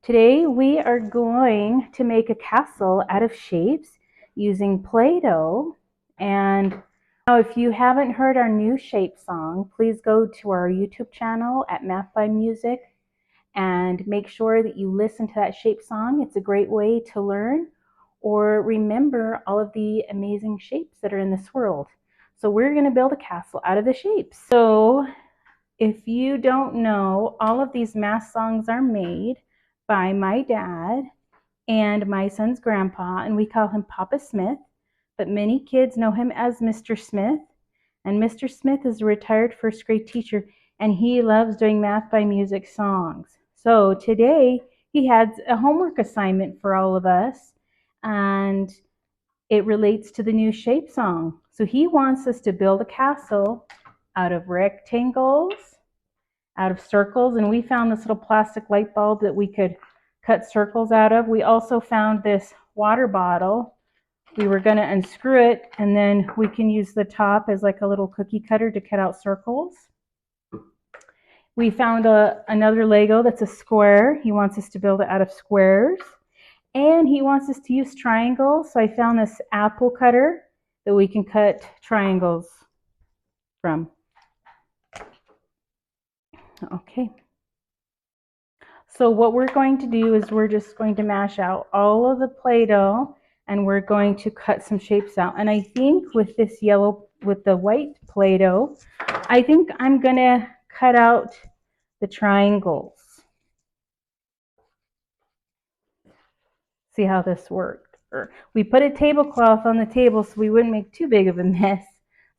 Today we are going to make a castle out of shapes using Play-Doh. And now if you haven't heard our new shape song, please go to our YouTube channel at Math by Music and make sure that you listen to that shape song. It's a great way to learn or remember all of the amazing shapes that are in this world. So we're going to build a castle out of the shapes. So if you don't know, all of these math songs are made by my dad and my son's grandpa, and we call him Papa Smith, but many kids know him as Mr. Smith. And Mr. Smith is a retired first grade teacher, and he loves doing Math by Music songs. So today he had a homework assignment for all of us, and it relates to the new shape song. So he wants us to build a castle out of rectangles, out of circles, and we found this little plastic light bulb that we could cut circles out of. We also found this water bottle. We were going to unscrew it, and then we can use the top as like a little cookie cutter to cut out circles. We found another Lego that's a square. He wants us to build it out of squares, and he wants us to use triangles. So I found this apple cutter that we can cut triangles from. Okay. So what we're going to do is we're just going to mash out all of the Play-Doh and we're going to cut some shapes out. And I think with this yellow, with the white Play-Doh, I think I'm gonna cut out the triangles. See how this worked. We put a tablecloth on the table so we wouldn't make too big of a mess.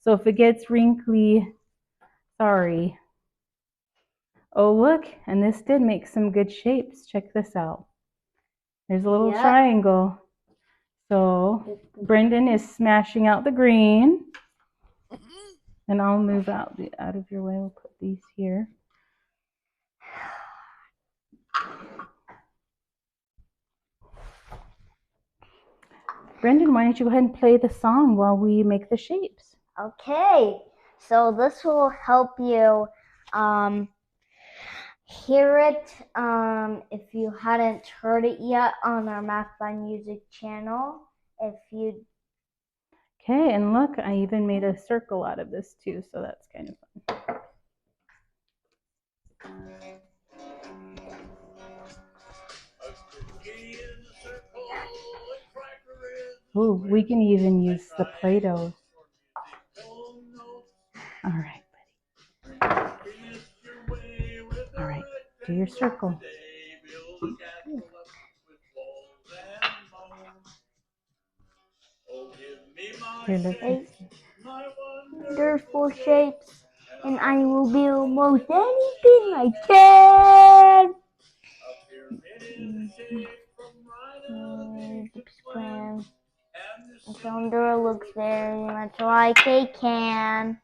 So if it gets wrinkly, sorry. Oh, look, and this did make some good shapes. Check this out. There's a little triangle. So Brendan is smashing out the green. And I'll move out of your way. We'll put these here. Brendan, why don't you go ahead and play the song while we make the shapes? Okay, so this will help you hear it if you hadn't heard it yet on our Math by Music channel. Okay, and look, I even made a circle out of this too, so that's kind of fun. Ooh, we can even use the Play-Doh. All right, buddy. All right, do your circle. Here, look. Wonderful shapes, and I will build most anything I can. The cylinder looks very much like a can.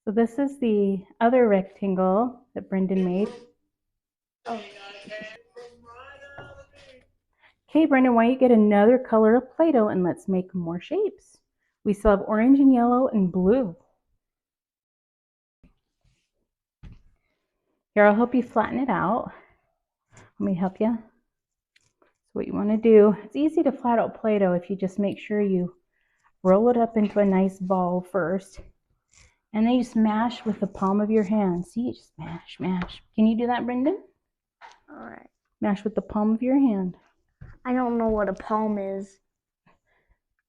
So this is the other rectangle that Brendan made. Okay, Brendan, why don't you get another color of Play-Doh and let's make more shapes. We still have orange and yellow and blue. Here, I'll help you flatten it out. Let me help you. So what you want to do, it's easy to flat out Play-Doh if you just make sure you roll it up into a nice ball first. And then you smash with the palm of your hand. See, just mash, mash. Can you do that, Brendan? All right. Mash with the palm of your hand. I don't know what a palm is.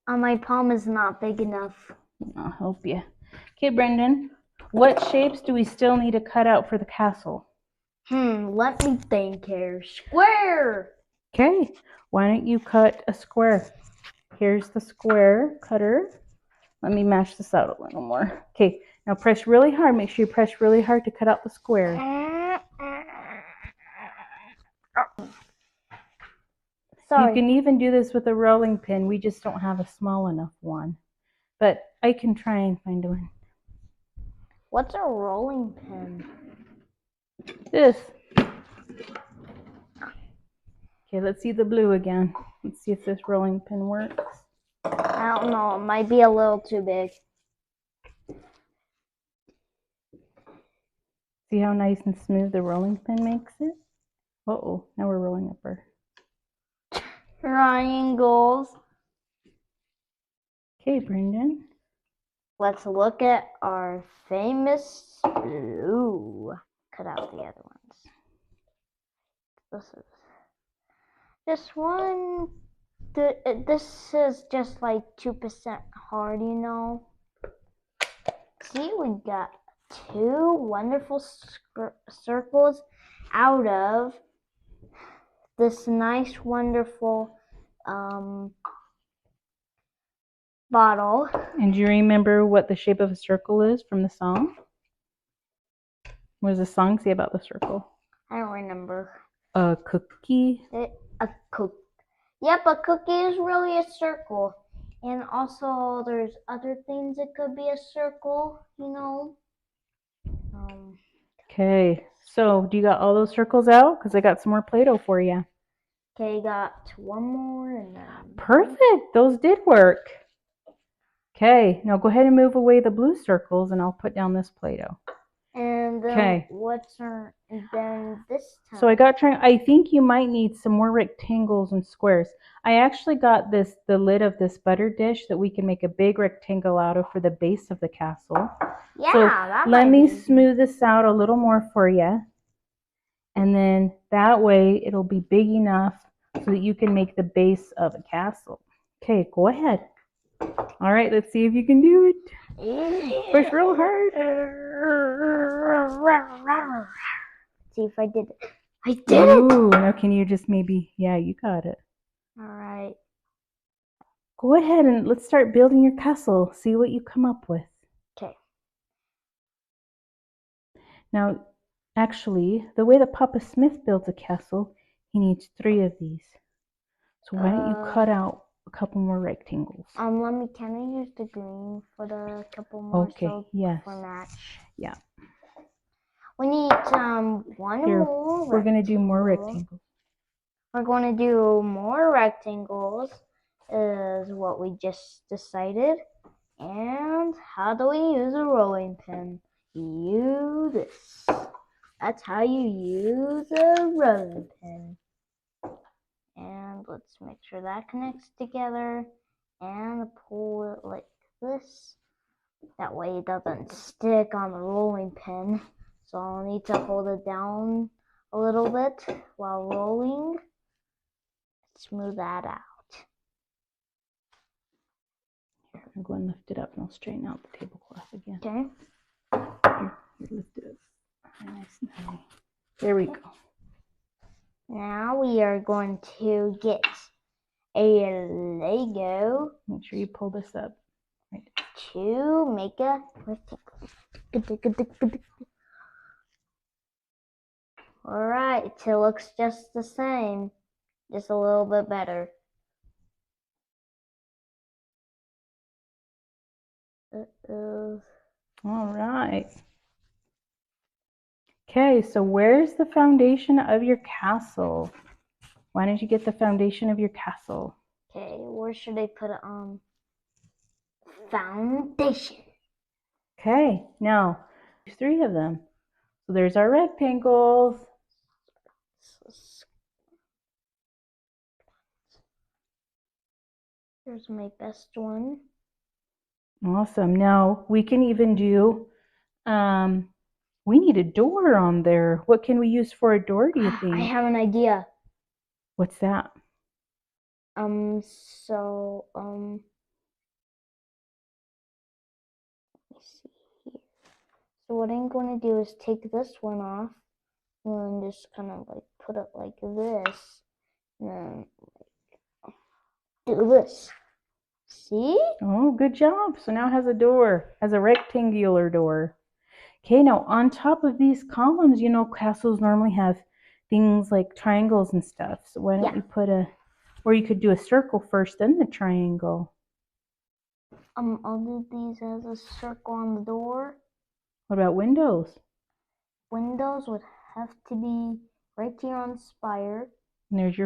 My palm is not big enough. I'll help you. Okay, Brendan, what shapes do we still need to cut out for the castle? Let me think here. Square! Okay, why don't you cut a square? Here's the square cutter. Let me mash this out a little more. Okay, now press really hard. Make sure you press really hard to cut out the square. Sorry. You can even do this with a rolling pin. We just don't have a small enough one. But I can try and find one. What's a rolling pin? This. Okay, let's see the blue again. Let's see if this rolling pin works. I don't know. It might be a little too big. See how nice and smooth the rolling pin makes it? Uh-oh, now we're rolling up our triangles. Okay, Brendan. Let's look at our famous blue. Cut out the other ones. This is this one. This is just like 2% hard, you know. See, we got two wonderful circles out of this nice, wonderful bottle. And do you remember what the shape of a circle is from the song? What does the song say about the circle? I don't remember. A cookie. A cookie. Yep, a cookie is really a circle. And also, there's other things that could be a circle, you know. Okay, so do you got all those circles out? Because I got some more Play-Doh for you. Okay, got one more and then... Perfect, those did work. Okay, now go ahead and move away the blue circles and I'll put down this Play-Doh. And then okay. What's our... And then this time... So I think you might need some more rectangles and squares. I actually got the lid of this butter dish that we can make a big rectangle out of for the base of the castle. Yeah, so that let me be smooth this out a little more for you. And then that way it'll be big enough so that you can make the base of a castle. Okay, go ahead. All right, let's see if you can do it. Push real hard. See if I did it. I did it! Ooh, now can you just maybe, yeah, you got it. All right. Go ahead and let's start building your castle. See what you come up with. Okay. Now, actually, the way that Papa Smith builds a castle, he needs 3 of these. So why don't you cut out a couple more rectangles? Can I use the green for the couple more? Okay, yes. For match. Yeah. We need one more. We're going to do more rectangles. We're going to do more rectangles is what we just decided. And how do we use a rolling pin? Use this. That's how you use a rolling pin. And let's make sure that connects together and pull it like this. That way it doesn't stick on the rolling pin. So I'll need to hold it down a little bit while rolling. Smooth that out. Here, I'm going to lift it up and I'll straighten out the tablecloth again. Okay. Here, lift it up. Nice and high. There we go. Now we are going to get a Lego. Make sure you pull this up. Right. To make a rectangle. Alright, it looks just the same, just a little bit better. Alright. Okay, so where's the foundation of your castle? Why don't you get the foundation of your castle? Okay, where should I put it on? Foundation. Okay, now there's 3 of them. So there's our rectangles. Here's my best one. Awesome. Now we can even do, we need a door on there. What can we use for a door, do you think? I have an idea. What's that? Let me see here. So what I'm going to do is take this one off and just kind of like put it like this. And then do this. See? Oh, good job. So now it has a door, has a rectangular door. Okay, now on top of these columns, you know, castles normally have things like triangles and stuff. So why don't we put or you could do a circle first, then the triangle. I'll do these as a circle on the door. What about windows? Windows would have to be right here on the spire. And there's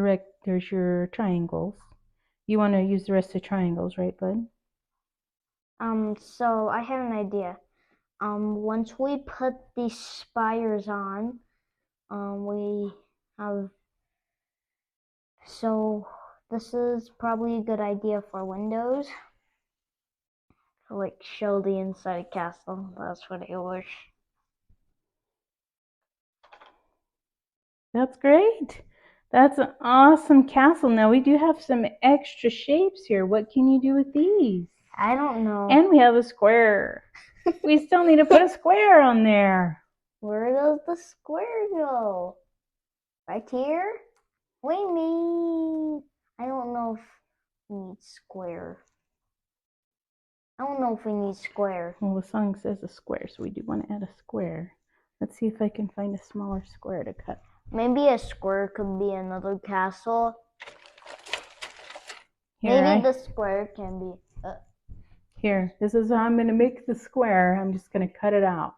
your triangles. You want to use the rest of triangles, right, bud? So I have an idea. Once we put these spires on, we have, so this is probably a good idea for windows. Like show the inside castle. That's what I wish. That's great. That's an awesome castle. Now we do have some extra shapes here. What can you do with these? I don't know. And we have a square. We still need to put a square on there. Where does the square go? Right here? We need, I don't know if we need square. I don't know if we need square. Well, the song says a square, so we do want to add a square. Let's see if I can find a smaller square to cut. Maybe a square could be another castle. Here, Maybe the square can be... Here, this is how I'm going to make the square. I'm just going to cut it out.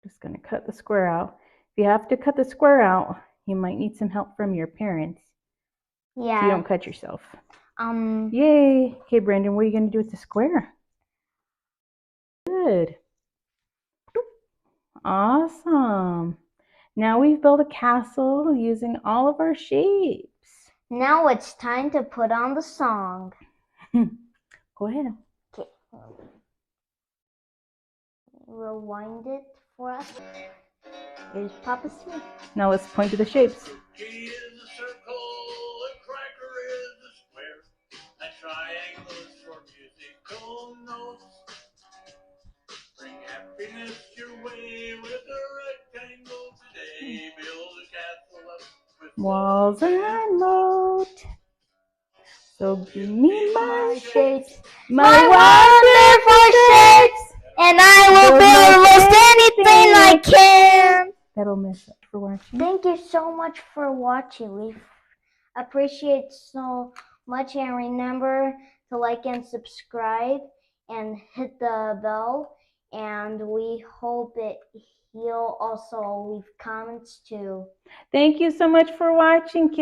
Just going to cut the square out. If you have to cut the square out, you might need some help from your parents. Yeah. So you don't cut yourself. Yay. Okay, Brandon, what are you going to do with the square? Good. Awesome. Now we've built a castle using all of our shapes. Now it's time to put on the song. Go ahead. Okay. Rewind it for us. Here's Papa Smith. Now let's point to the shapes. Cookie is a circle, a cracker is a square, a triangle is for musical notes. Bring happiness your way with a rectangle today. Build a castle up with Walls and moat. So give me my shapes, my wonderful shapes, and I will build most anything I can. That'll miss it for watching. Thank you so much for watching. We appreciate so much, and remember to like and subscribe and hit the bell, and we hope you'll also leave comments too. Thank you so much for watching, kids.